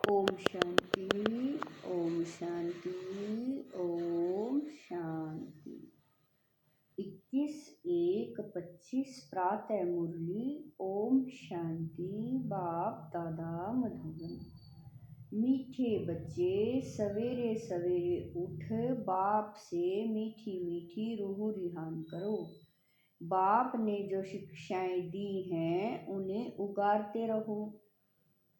ओम शांति। ओम शांति। ओम शांति। 21/1/25 प्रातः मुरली। ओम शांति। बाप दादा मधुबन। मीठे बच्चे सवेरे सवेरे उठ बाप से मीठी मीठी रूह रिहान करो। बाप ने जो शिक्षाएं दी हैं उन्हें उगारते रहो।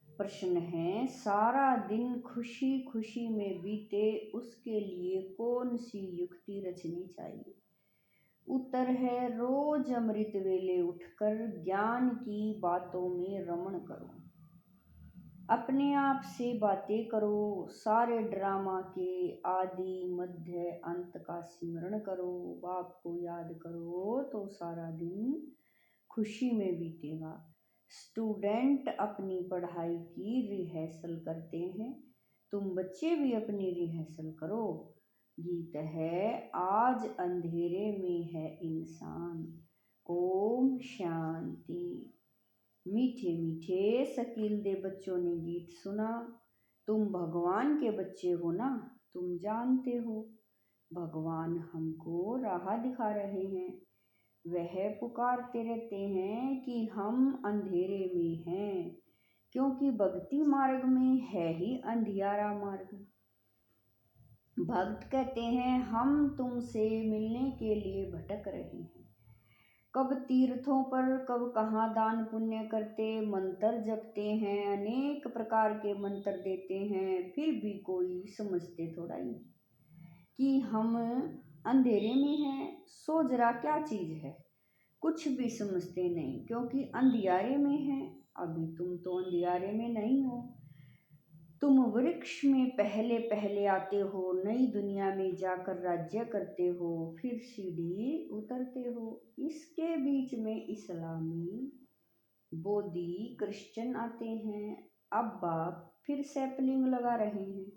प्रश्न है, सारा दिन खुशी खुशी में बीते उसके लिए कौन सी युक्ति रचनी चाहिए? उत्तर है, रोज अमृत वेले उठकर ज्ञान की बातों में रमण करो। अपने आप से बातें करो। सारे ड्रामा के आदि मध्य अंत का स्मरण करो। बाप को याद करो तो सारा दिन खुशी में बीतेगा। स्टूडेंट अपनी पढ़ाई की रिहर्सल करते हैं, तुम बच्चे भी अपनी रिहर्सल करो। गीत है, आज अंधेरे में है इंसान। ओम शांति। मीठे मीठे शकील दे बच्चों ने गीत सुना। तुम भगवान के बच्चे हो ना, तुम जानते हो भगवान हमको राह दिखा रहे हैं। वह पुकारते रहते हैं कि हम अंधेरे में हैं, क्योंकि भक्ति मार्ग में है ही अंधियारा मार्ग। भक्त कहते हैं, हम तुमसे मिलने के लिए भटक रहे हैं। कब तीर्थों पर, कब कहाँ दान पुण्य करते, मंत्र जपते हैं, अनेक प्रकार के मंत्र देते हैं, फिर भी कोई समझते थोड़ा ही कि हम अंधेरे में हैं। सो जरा क्या चीज़ है, कुछ भी समझते नहीं, क्योंकि अंधियारे में हैं। अभी तुम तो अंधियारे में नहीं हो, तुम वृक्ष में पहले पहले आते हो, नई दुनिया में जाकर राज्य करते हो, फिर सीढ़ी उतरते हो। इसके बीच में इस्लामी, बोधी, क्रिश्चियन आते हैं। अब बाप फिर सैपलिंग लगा रहे हैं।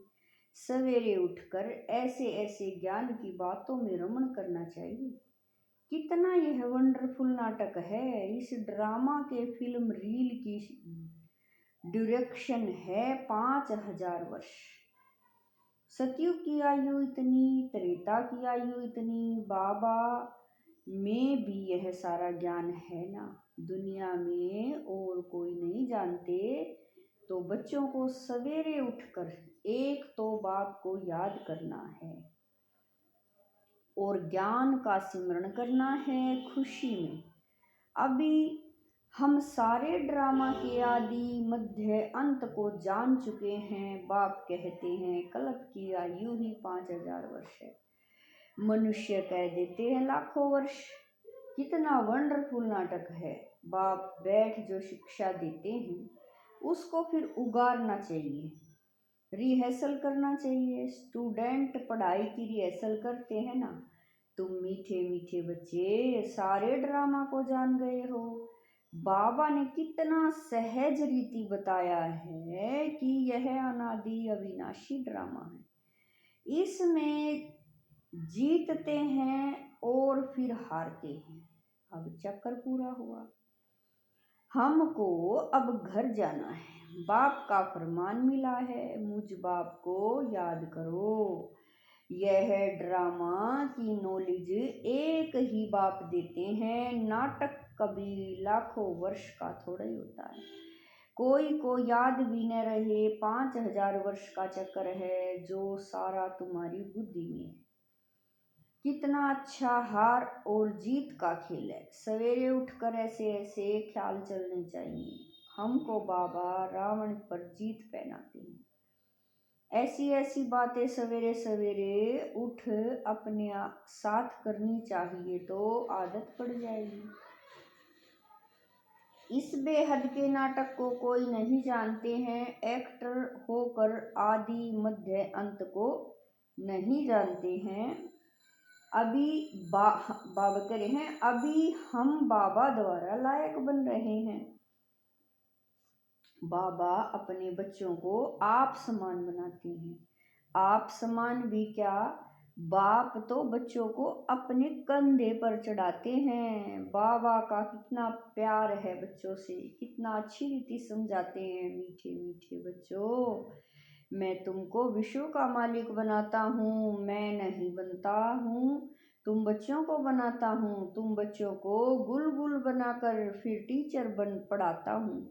सवेरे उठकर ऐसे ऐसे ज्ञान की बातों में रमण करना चाहिए। कितना यह वंडरफुल नाटक है। इस ड्रामा के फिल्म रील की ड्यूरेक्शन है 5000 वर्ष। सतयुग की आयु इतनी, त्रेता की आयु इतनी। बाबा में भी यह सारा ज्ञान है ना, दुनिया में और कोई नहीं जानते। तो बच्चों को सवेरे उठकर एक तो बाप को याद करना है और ज्ञान का सिमरण करना है खुशी में। अभी हम सारे ड्रामा के आदि मध्य अंत को जान चुके हैं। बाप कहते हैं, कल्प की आयु ही 5000 वर्ष है, मनुष्य कह देते हैं लाखों वर्ष। कितना वंडरफुल नाटक है। बाप बैठ जो शिक्षा देते हैं उसको फिर उगारना चाहिए, रिहर्सल करना चाहिए। स्टूडेंट पढ़ाई की रिहर्सल करते हैं ना। तुम मीठे मीठे बच्चे सारे ड्रामा को जान गए हो। बाबा ने कितना सहज रीति बताया है कि यह अनादि अविनाशी ड्रामा है। इसमें जीतते हैं और फिर हारते हैं। अब चक्कर पूरा हुआ। हमको अब घर जाना है। बाप का फरमान मिला है, मुझ बाप को याद करो। यह ड्रामा की नॉलेज एक ही बाप देते हैं। नाटक कभी लाखों वर्ष का थोड़ा ही होता है। कोई को याद भी न रहे, 5000 वर्ष का चक्कर है जो सारा तुम्हारी बुद्धि में है। कितना अच्छा हार और जीत का खेल है। सवेरे उठकर ऐसे ऐसे ख्याल चलने चाहिए। हमको बाबा रावण पर जीत पहनाते हैं। ऐसी ऐसी बातें सवेरे सवेरे उठ अपने साथ करनी चाहिए तो आदत पड़ जाएगी। इस बेहद के नाटक को कोई नहीं जानते हैं। एक्टर होकर आदि मध्य अंत को नहीं जानते हैं। अभी बाबा कह रहे हैं, अभी हम बाबा द्वारा लायक बन रहे हैं। बाबा अपने बच्चों को आप समान बनाते हैं। आप समान भी क्या, बाप तो बच्चों को अपने कंधे पर चढ़ाते हैं। बाबा का कितना प्यार है बच्चों से, कितना अच्छी रीति समझाते हैं। मीठे मीठे बच्चों, मैं तुमको विश्व का मालिक बनाता हूँ, मैं नहीं बनता हूँ, तुम बच्चों को बनाता हूँ। तुम बच्चों को गुल गुल बनाकर फिर टीचर बन पढ़ाता हूँ,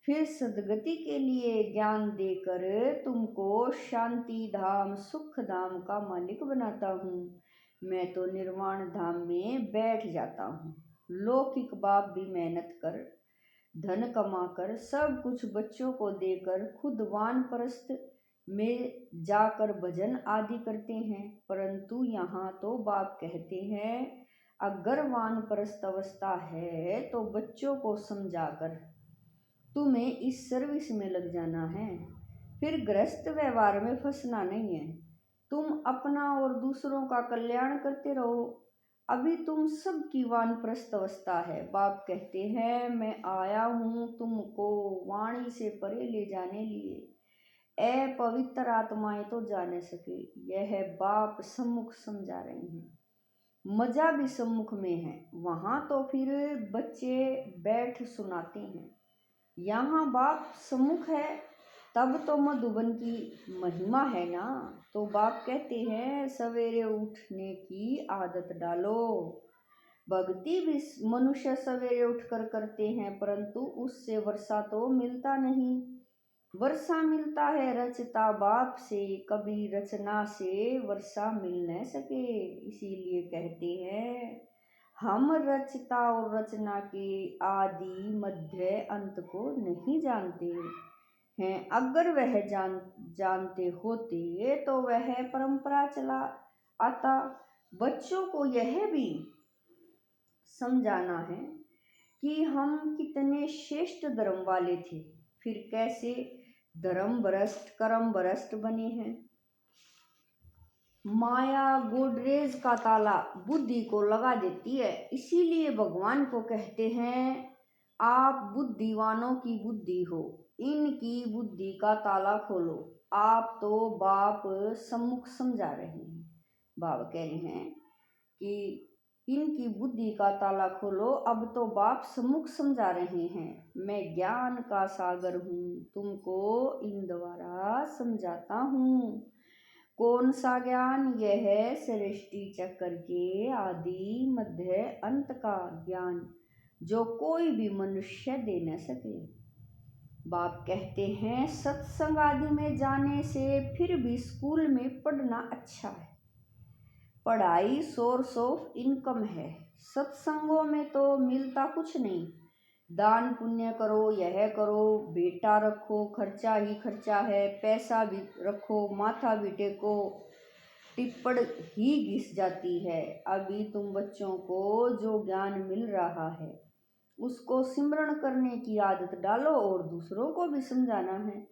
फिर सदगति के लिए ज्ञान देकर तुमको शांति धाम सुख धाम का मालिक बनाता हूँ। मैं तो निर्वाण धाम में बैठ जाता हूँ। लौकिक बाप भी मेहनत कर, धन कमाकर सब कुछ बच्चों को देकर खुद वानप्रस्थ में जाकर भजन आदि करते हैं। परंतु यहाँ तो बाप कहते हैं, अगर वानप्रस्थ अवस्था है तो बच्चों को समझाकर तुम्हें इस सर्विस में लग जाना है, फिर गृहस्थ व्यवहार में फंसना नहीं है। तुम अपना और दूसरों का कल्याण करते रहो। अभी तुम सबकी वानप्रस्थ अवस्था है। बाप कहते हैं, मैं आया हूँ तुमको वाणी से परे ले जाने लिए। पवित्र आत्माएं तो जाने सके, यह बाप सम्मुख समझा रहे हैं। मजा भी सम्मुख में है, वहाँ तो फिर बच्चे बैठ सुनाते हैं। यहाँ बाप सम्मुख है, तब तो मधुबन की महिमा है ना। तो बाप कहते हैं, सवेरे उठने की आदत डालो। भक्ति भी मनुष्य सवेरे उठकर करते हैं, परंतु उससे वर्षा तो मिलता नहीं। वर्षा मिलता है रचता बाप से, कभी रचना से वर्षा मिल न सके। इसीलिए कहते हैं, हम रचता और रचना के आदि मध्य अंत को नहीं जानते हैं। अगर वह जानते होते तो वह परंपरा चला आता। बच्चों को यह भी समझाना है कि हम कितने श्रेष्ठ धर्म वाले थे, फिर कैसे धर्म भ्रष्ट कर्म भ्रष्ट बने हैं। माया गोडरेज का ताला बुद्धि को लगा देती है। इसीलिए भगवान को कहते हैं, आप बुद्धिवानों की बुद्धि हो, इनकी बुद्धि का ताला खोलो। आप तो बाप सम्मुख समझा रहे हैं। बाबा कह रहे हैं कि इनकी बुद्धि का ताला खोलो। अब तो बाप सम्मुख समझा रहे हैं, मैं ज्ञान का सागर हूँ, तुमको इन द्वारा समझाता हूँ। कौन सा ज्ञान? यह है सृष्टि चक्र के आदि मध्य अंत का ज्ञान, जो कोई भी मनुष्य दे न सके। बाप कहते हैं, सत्संग आदि में जाने से फिर भी स्कूल में पढ़ना अच्छा है। पढ़ाई सोर्स ऑफ इनकम है। सत्संगों में तो मिलता कुछ नहीं। दान पुण्य करो, यह करो, बेटा रखो, खर्चा ही खर्चा है, पैसा भी रखो, माथा भी टेको, टिप्पण ही घिस जाती है। अभी तुम बच्चों को जो ज्ञान मिल रहा है उसको सिमरण करने की आदत डालो और दूसरों को भी समझाना है।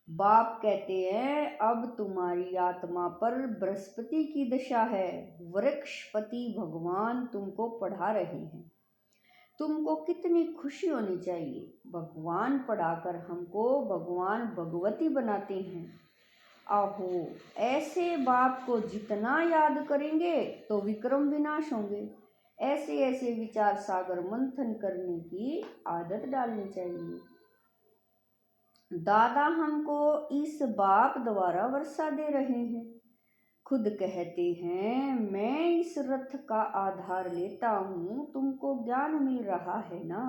बाप कहते हैं, अब तुम्हारी आत्मा पर बृहस्पति की दशा है। वृक्षपति भगवान तुमको पढ़ा रहे हैं। तुमको कितनी खुशी होनी चाहिए। भगवान पढ़ाकर हमको भगवान भगवती बनाते हैं। आहो, ऐसे बाप को जितना याद करेंगे तो विक्रम विनाश होंगे। ऐसे ऐसे विचार सागर मंथन करने की आदत डालनी चाहिए। दादा हमको इस बाप द्वारा वर्षा दे रहे हैं। खुद कहते हैं, मैं इस रथ का आधार लेता हूँ, तुमको ज्ञान मिल रहा है ना।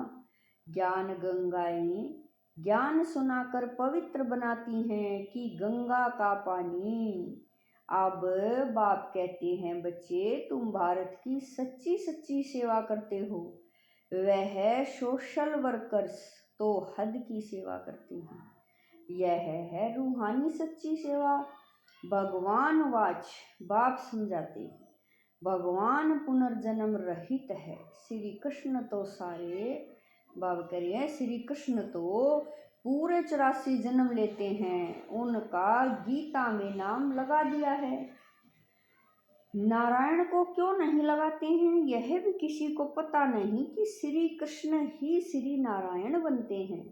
ज्ञान गंगाएं ज्ञान सुनाकर पवित्र बनाती हैं कि गंगा का पानी। अब बाप कहते हैं, बच्चे तुम भारत की सच्ची सच्ची सेवा करते हो। वह सोशल वर्कर्स तो हद की सेवा करते हैं। यह है रूहानी सच्ची सेवा। भगवान वाच बाप समझाते हैं, भगवान पुनर्जन्म रहित है। श्री कृष्ण तो सारे बाबा कह रहे हैं, श्री कृष्ण तो पूरे 84 जन्म लेते हैं, उनका गीता में नाम लगा दिया है। नारायण को क्यों नहीं लगाते हैं, यह भी किसी को पता नहीं कि श्री कृष्ण ही श्री नारायण बनते हैं।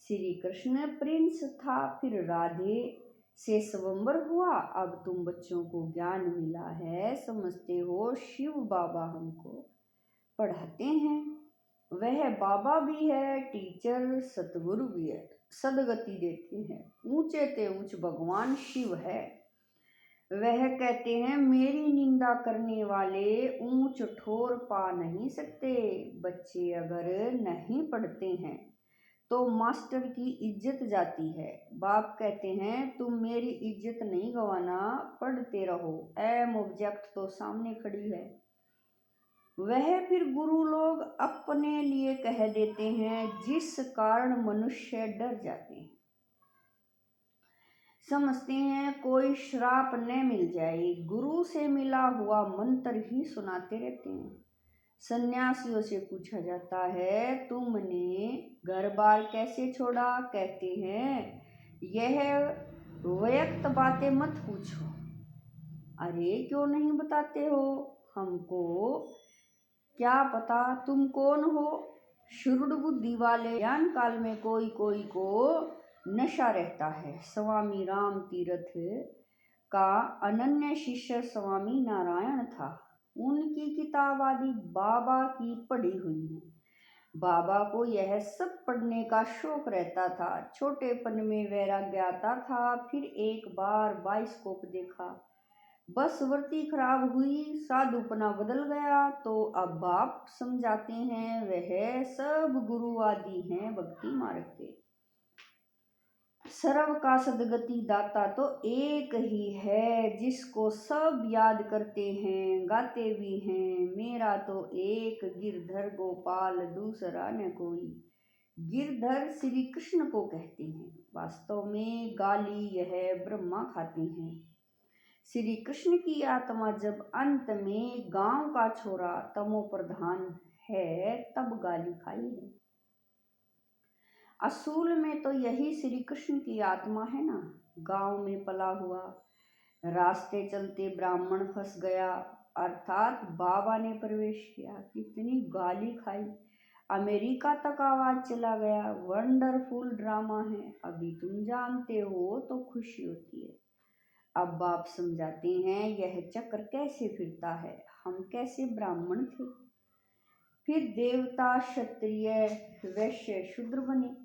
श्री कृष्ण प्रिंस था, फिर राधे से स्वयंवर हुआ। अब तुम बच्चों को ज्ञान मिला है, समझते हो शिव बाबा हमको पढ़ाते हैं। वह बाबा भी है, टीचर सतगुरु भी है, सदगति देते हैं। ऊंचे ते ऊंच भगवान शिव है। वह कहते हैं मेरी निंदा करने वाले ऊंच ठोर पा नहीं सकते। बच्चे अगर नहीं पढ़ते हैं तो मास्टर की इज्जत जाती है। बाप कहते हैं तुम मेरी इज्जत नहीं गंवाना, पढ़ते रहो। एम ऑब्जेक्ट तो सामने खड़ी है। वह फिर गुरु लोग अपने लिए कह देते हैं, जिस कारण मनुष्य डर जाते हैं। समझते हैं कोई श्राप न मिल जाए, गुरु से मिला हुआ मंत्र ही सुनाते रहते हैं। सन्यासियों से पूछा जाता है तुमने घर बार कैसे छोड़ा? कहते हैं यह व्यक्त बातें मत पूछो। अरे क्यों नहीं बताते हो? हमको क्या पता तुम कौन हो? शुरुड बुद्धि वाले ज्ञान काल में कोई कोई को नशा रहता है। स्वामी राम तीर्थ का अनन्य शिष्य स्वामी नारायण था। उनकी किताब आदि बाबा की पढ़ी हुई है। बाबा को यह सब पढ़ने का शौक रहता था। छोटेपन में वैराग्य आता था। फिर एक बार बाइस्कोप देखा, बस वर्ती खराब हुई, साधुपना बदल गया। तो अब बाप समझाते हैं वह सब गुरु आदि हैं भक्ति मार्ग के। सर्व का सदगति दाता तो एक ही है, जिसको सब याद करते हैं, गाते भी हैं। मेरा तो एक गिरधर गोपाल, दूसरा न कोई। गिरधर श्री कृष्ण को कहते हैं। वास्तव में गाली यह ब्रह्मा खाते हैं। श्री कृष्ण की आत्मा जब अंत में गांव का छोरा तमो प्रधान है तब गाली खाई है। असूल में तो यही श्री कृष्ण की आत्मा है ना। गांव में पला हुआ, रास्ते चलते ब्राह्मण फंस गया, अर्थात बाबा ने प्रवेश किया, कितनी गाली खाई, अमेरिका तक आवाज चला गया। वंडरफुल ड्रामा है। अभी तुम जानते हो तो खुशी होती है। अब बाप समझाते हैं यह चक्र कैसे फिरता है, हम कैसे ब्राह्मण थे, फिर देवता, क्षत्रिय, वैश्य, शूद्र बने।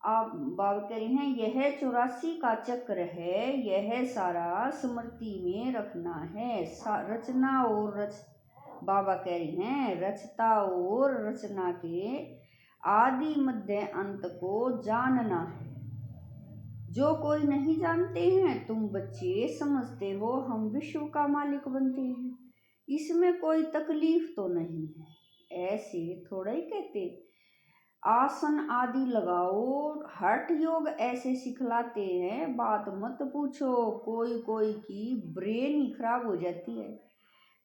आप बाबा कह रहे हैं यह 84 का चक्र है, यह सारा स्मृति में रखना है। रचना और बाबा कह रहे हैं रचता और रचना के आदि मध्य अंत को जानना है। जो कोई नहीं जानते हैं, तुम बच्चे समझते हो हम विश्व का मालिक बनते हैं, इसमें कोई तकलीफ तो नहीं है। ऐसे थोड़ा ही कहते आसन आदि लगाओ, हठ योग ऐसे सिखलाते हैं, बात मत पूछो। कोई कोई की ब्रेन ही खराब हो जाती है।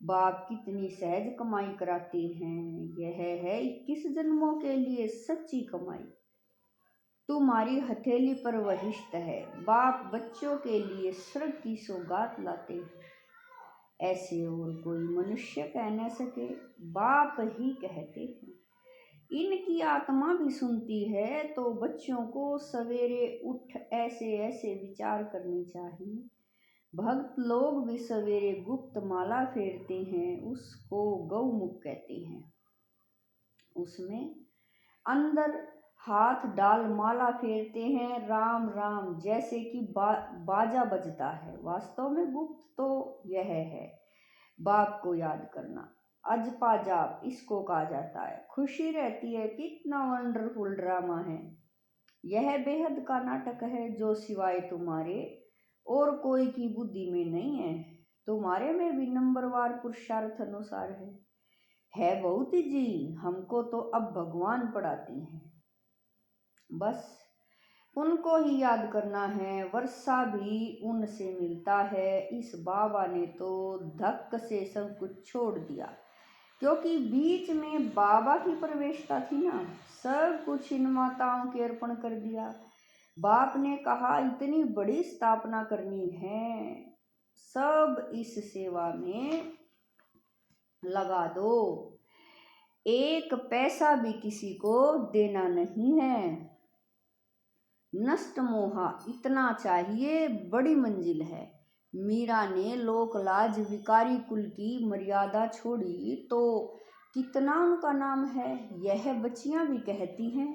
बाप कितनी सहज कमाई कराते हैं। यह है 21 जन्मों के लिए सच्ची कमाई। तुम्हारी हथेली पर वहिष्ठ है। बाप बच्चों के लिए स्वर्ग की सौगात लाते हैं। ऐसे और कोई मनुष्य कह न सके, बाप ही कहते हैं। इनकी आत्मा भी सुनती है तो बच्चों को सवेरे उठ ऐसे ऐसे विचार करने चाहिए। भक्त लोग भी सवेरे गुप्त माला फेरते हैं, उसको गौमुख कहते हैं। उसमें अंदर हाथ डाल माला फेरते हैं, राम राम जैसे कि बाजा बजता है। वास्तव में गुप्त तो यह है, बाप को याद करना। अजपा जाप इसको कहा जाता है। खुशी रहती है, कितना वंडरफुल ड्रामा है। यह बेहद का नाटक है जो सिवाय तुम्हारे और कोई की बुद्धि में नहीं है। तुम्हारे में भी नंबरवार पुरुषार्थ अनुसार है बहुत ही जी। हमको तो अब भगवान पढ़ाते हैं, बस उनको ही याद करना है। वर्षा भी उनसे मिलता है। इस बाबा ने तो धक्क से सब कुछ छोड़ दिया, क्योंकि बीच में बाबा की प्रवेशता थी ना। सब कुछ इन माताओं के अर्पण कर दिया। बाप ने कहा इतनी बड़ी स्थापना करनी है, सब इस सेवा में लगा दो, एक पैसा भी किसी को देना नहीं है। नष्ट मोहा इतना चाहिए बड़ी मंजिल है। मीरा ने लोक लाज विकारी कुल की मर्यादा छोड़ी तो कितना उनका नाम है। यह बच्चियां भी कहती हैं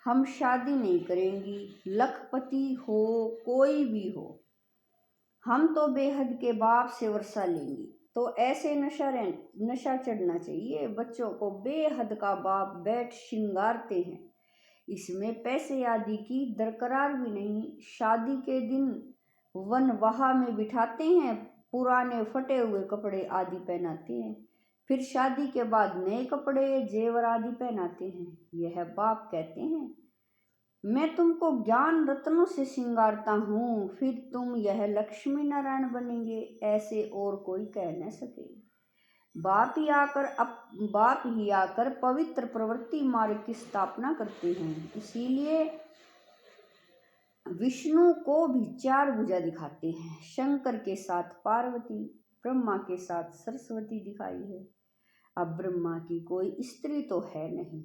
हम शादी नहीं करेंगी, लखपति हो कोई भी हो, हम तो बेहद के बाप से वर्षा लेंगी। तो ऐसे नशा चढ़ना चाहिए। बच्चों को बेहद का बाप बैठ श्रृंगारते हैं, इसमें पैसे आदि की दरकार भी नहीं। शादी के दिन वनवाह में बिठाते हैं, पुराने फटे हुए कपड़े आदि पहनाते हैं, फिर शादी के बाद नए कपड़े जेवर आदि पहनाते हैं। यह बाप कहते हैं मैं तुमको ज्ञान रत्नों से श्रृंगारता हूँ, फिर तुम यह लक्ष्मी नारायण बनेंगे, ऐसे और कोई कह न सके। बाप ही आकर पवित्र प्रवृत्ति मार्ग की स्थापना करते हैं। इसीलिए विष्णु को भी चार भुजा दिखाते हैं। शंकर के साथ पार्वती, ब्रह्मा के साथ सरस्वती दिखाई है। अब ब्रह्मा की कोई स्त्री तो है नहीं,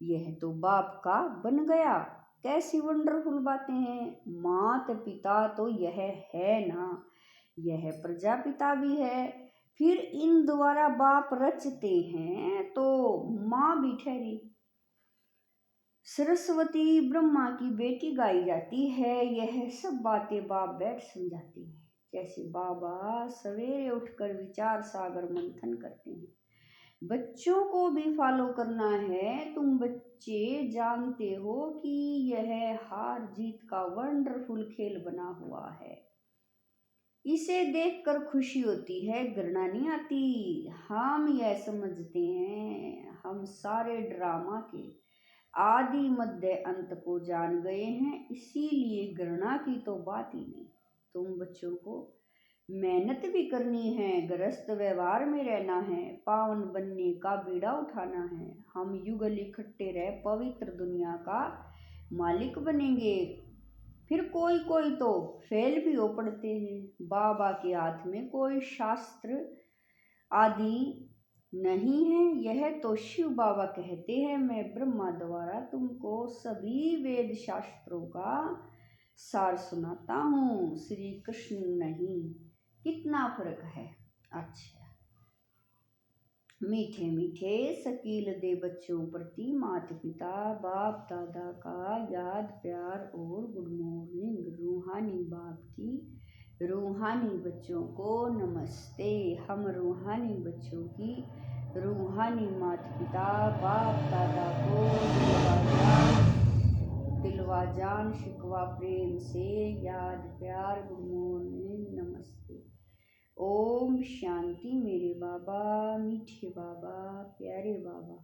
यह तो बाप का बन गया। कैसी वंडरफुल बातें हैं। मात पिता तो यह है ना, यह प्रजापिता भी है, फिर इन द्वारा बाप रचते हैं तो माँ भी ठहरी। सरस्वती ब्रह्मा की बेटी गाई जाती है। यह सब बातें बाप बैठ समझाते हैं, जैसे बाबा सवेरे उठकर विचार सागर मंथन करते हैं। बच्चों को भी फॉलो करना है। तुम बच्चे जानते हो कि यह हार जीत का वंडरफुल खेल बना हुआ है, इसे देखकर खुशी होती है, घृणा नहीं आती। हम यह समझते हैं हम सारे ड्रामा के आदि मध्य अंत को जान गए हैं, इसीलिए घृणा की तो बात ही नहीं। तुम बच्चों को मेहनत भी करनी है, गृहस्थ व्यवहार में रहना है, पावन बनने का बीड़ा उठाना है। हम युगल इकट्ठे रह पवित्र दुनिया का मालिक बनेंगे। फिर कोई कोई तो फेल भी हो पड़ते हैं। बाबा के हाथ में कोई शास्त्र आदि नहीं है, यह तो शिव बाबा कहते हैं। मैं ब्रह्मा द्वारा तुमको सभी वेद शास्त्रों का सार सुनाता हूँ, श्री कृष्ण नहीं। कितना फर्क है। अच्छा, मीठे मीठे शकील दे बच्चों प्रति माता पिता बाप दादा का याद प्यार और गुड मॉर्निंग। रूहानी बाप की रूहानी बच्चों को नमस्ते। हम रूहानी बच्चों की रूहानी माता पिता बाप दादा को दिलवा जान शिकवा प्रेम से याद प्यार गुड मॉर्निंग नमस्ते। ओम शांति। मेरे बाबा, मीठे बाबा, प्यारे बाबा,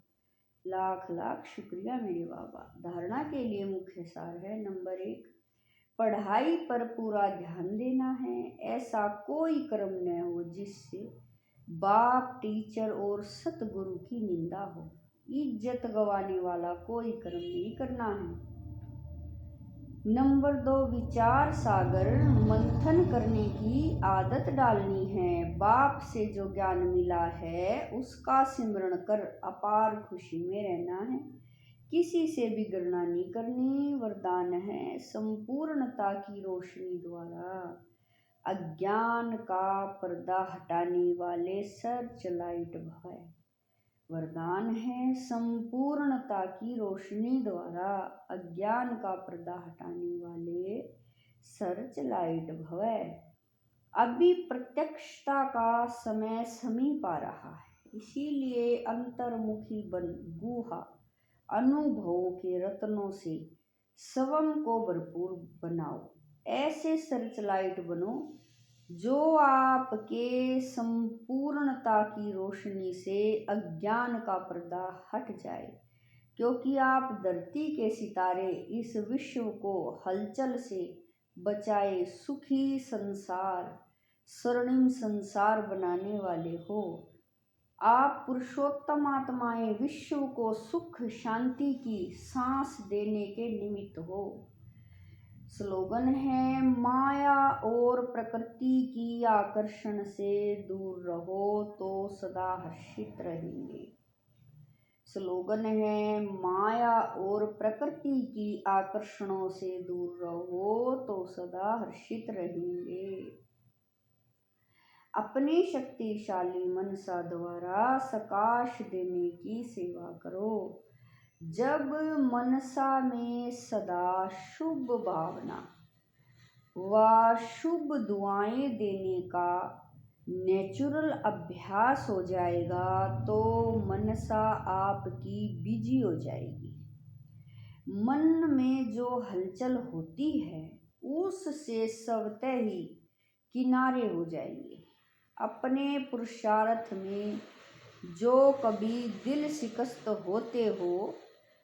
लाख लाख शुक्रिया मेरे बाबा। धारणा के लिए मुख्य सार है। नंबर 1, पढ़ाई पर पूरा ध्यान देना है। ऐसा कोई कर्म न हो जिससे बाप, टीचर और सतगुरु की निंदा हो। इज्जत गंवाने वाला कोई कर्म नहीं करना है। नंबर 2, विचार सागर मंथन करने की आदत डालनी है। बाप से जो ज्ञान मिला है उसका सिमरण कर अपार खुशी में रहना है। किसी से भी घृणा नहीं करनी। वरदान है संपूर्णता की रोशनी द्वारा अज्ञान का पर्दा हटाने वाले सर्च लाइट भव। वरदान है संपूर्णता की रोशनी द्वारा अज्ञान का पर्दा हटाने वाले सर्च लाइट भव। अभी प्रत्यक्षता का समय समीप आ रहा है, इसीलिए अंतर्मुखी बन गुहा अनुभवों के रत्नों से स्वयं को भरपूर बनाओ। ऐसे सर्च लाइट बनो जो आपके संपूर्णता की रोशनी से अज्ञान का पर्दा हट जाए, क्योंकि आप धरती के सितारे इस विश्व को हलचल से बचाए सुखी संसार, स्वर्णिम संसार बनाने वाले हो। आप पुरुषोत्तम आत्माएं विश्व को सुख शांति की सांस देने के निमित्त हो। स्लोगन है माया और प्रकृति की आकर्षण से दूर रहो तो सदा हर्षित रहेंगे। स्लोगन है, माया और प्रकृति की आकर्षणों से दूर रहो तो सदा हर्षित रहेंगे। अपने शक्तिशाली मनसा द्वारा सकाश देने की सेवा करो। जब मनसा में सदा शुभ भावना व शुभ दुआएं देने का नेचुरल अभ्यास हो जाएगा तो मनसा आपकी बिजी हो जाएगी। मन में जो हलचल होती है उससे स्वतः ही किनारे हो जाएंगे। अपने पुरुषार्थ में जो कभी दिल शिकस्त होते हो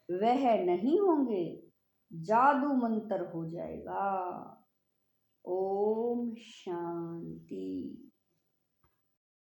वह नहीं होंगे, जादू मंत्र हो जाएगा। ओम शांति।